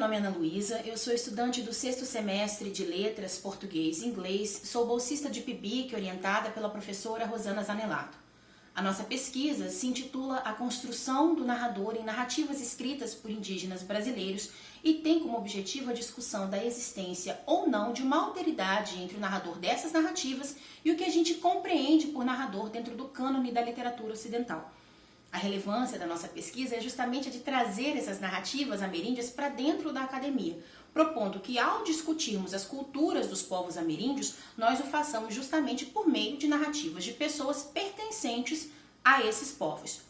nome é Ana Luísa, eu sou estudante do 6º semestre de Letras, Português e Inglês, sou bolsista de PIBIC orientada pela professora Rosana Zanelato. A nossa pesquisa se intitula A Construção do Narrador em Narrativas Escritas por Indígenas Brasileiros e tem como objetivo a discussão da existência ou não de uma alteridade entre o narrador dessas narrativas e o que a gente compreende por narrador dentro do cânone da literatura ocidental. A relevância da nossa pesquisa é justamente a de trazer essas narrativas ameríndias para dentro da academia, propondo que ao discutirmos as culturas dos povos ameríndios, nós o façamos justamente por meio de narrativas de pessoas pertencentes a esses povos.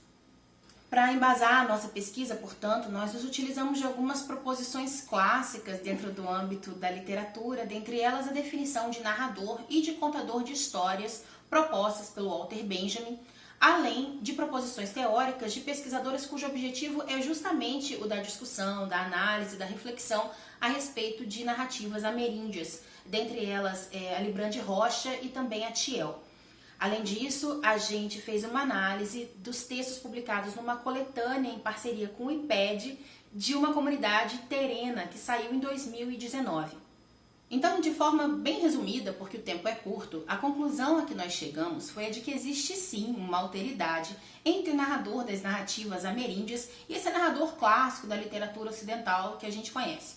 Para embasar a nossa pesquisa, portanto, nós nos utilizamos de algumas proposições clássicas dentro do âmbito da literatura, dentre elas a definição de narrador e de contador de histórias propostas pelo Walter Benjamin, além de proposições teóricas de pesquisadores cujo objetivo é justamente o da discussão, da análise, da reflexão a respeito de narrativas ameríndias, dentre elas a Librande Rocha e também a Thiel. Além disso, a gente fez uma análise dos textos publicados numa coletânea em parceria com o IPED de uma comunidade terena que saiu em 2019. Então, de forma bem resumida, porque o tempo é curto, a conclusão a que nós chegamos foi a de que existe sim uma alteridade entre o narrador das narrativas ameríndias e esse narrador clássico da literatura ocidental que a gente conhece.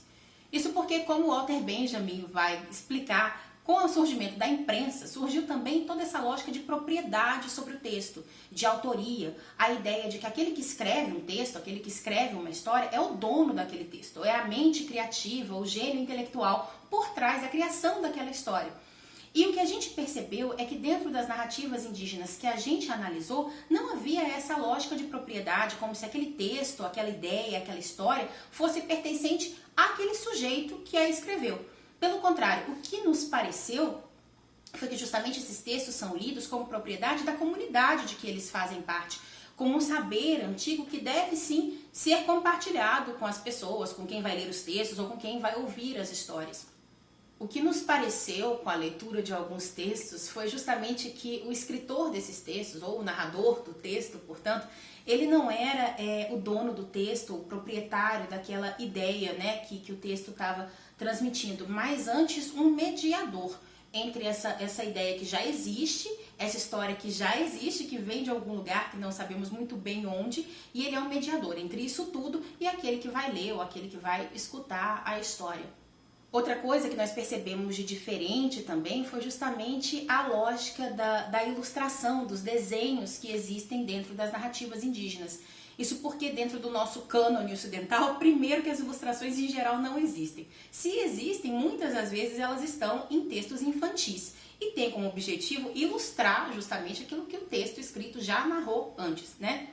Isso porque, como Walter Benjamin vai explicar, com o surgimento da imprensa, surgiu também toda essa lógica de propriedade sobre o texto, de autoria, a ideia de que aquele que escreve um texto, aquele que escreve uma história, é o dono daquele texto, é a mente criativa, o gênio intelectual por trás da criação daquela história. E o que a gente percebeu é que dentro das narrativas indígenas que a gente analisou, não havia essa lógica de propriedade, como se aquele texto, aquela ideia, aquela história fosse pertencente àquele sujeito que a escreveu. Pelo contrário, o que nos pareceu foi que justamente esses textos são lidos como propriedade da comunidade de que eles fazem parte, como um saber antigo que deve sim ser compartilhado com as pessoas, com quem vai ler os textos ou com quem vai ouvir as histórias. O que nos pareceu com a leitura de alguns textos foi justamente que o escritor desses textos, ou o narrador do texto, portanto, ele não era o dono do texto, o proprietário daquela ideia, né, que o texto estava transmitindo, mas antes um mediador entre essa ideia que já existe, essa história que já existe, que vem de algum lugar que não sabemos muito bem onde, e ele é um mediador entre isso tudo e aquele que vai ler ou aquele que vai escutar a história. Outra coisa que nós percebemos de diferente também foi justamente a lógica da ilustração, dos desenhos que existem dentro das narrativas indígenas. Isso porque dentro do nosso cânone ocidental, primeiro que as ilustrações em geral não existem. Se existem, muitas das vezes elas estão em textos infantis e tem como objetivo ilustrar justamente aquilo que o texto escrito já narrou antes, né?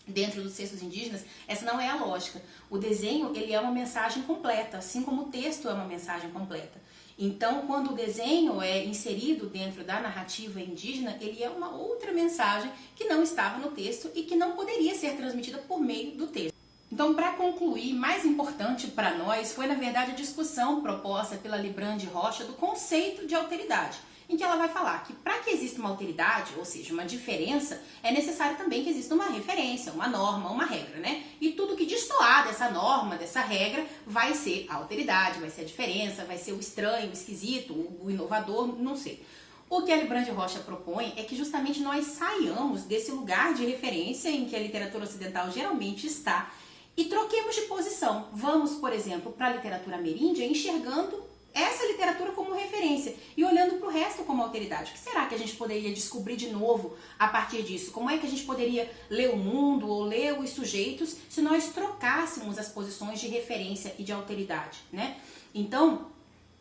Dentro dos textos indígenas, essa não é a lógica. O desenho, ele é uma mensagem completa, assim como o texto é uma mensagem completa. Então, quando o desenho é inserido dentro da narrativa indígena, ele é uma outra mensagem que não estava no texto e que não poderia ser transmitida por meio do texto. Então, para concluir, mais importante para nós foi, na verdade, a discussão proposta pela Librande Rocha do conceito de alteridade, em que ela vai falar que para que exista uma alteridade, ou seja, uma diferença, é necessário também que exista uma referência, uma norma, uma regra, né? E tudo que destoar dessa norma, dessa regra, vai ser a alteridade, vai ser a diferença, vai ser o estranho, o esquisito, o inovador, não sei. O que a Librande Rocha propõe é que justamente nós saiamos desse lugar de referência em que a literatura ocidental geralmente está e troquemos de posição. Vamos, por exemplo, para a literatura ameríndia enxergando essa literatura como referência e olhando para o resto como alteridade. O que será que a gente poderia descobrir de novo a partir disso? Como é que a gente poderia ler o mundo ou ler os sujeitos se nós trocássemos as posições de referência e de alteridade, né? Então,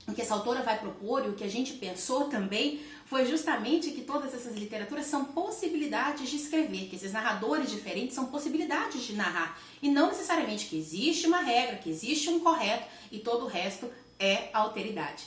o que essa autora vai propor e o que a gente pensou também foi justamente que todas essas literaturas são possibilidades de escrever, que esses narradores diferentes são possibilidades de narrar e não necessariamente que existe uma regra, que existe um correto e todo o resto é alteridade.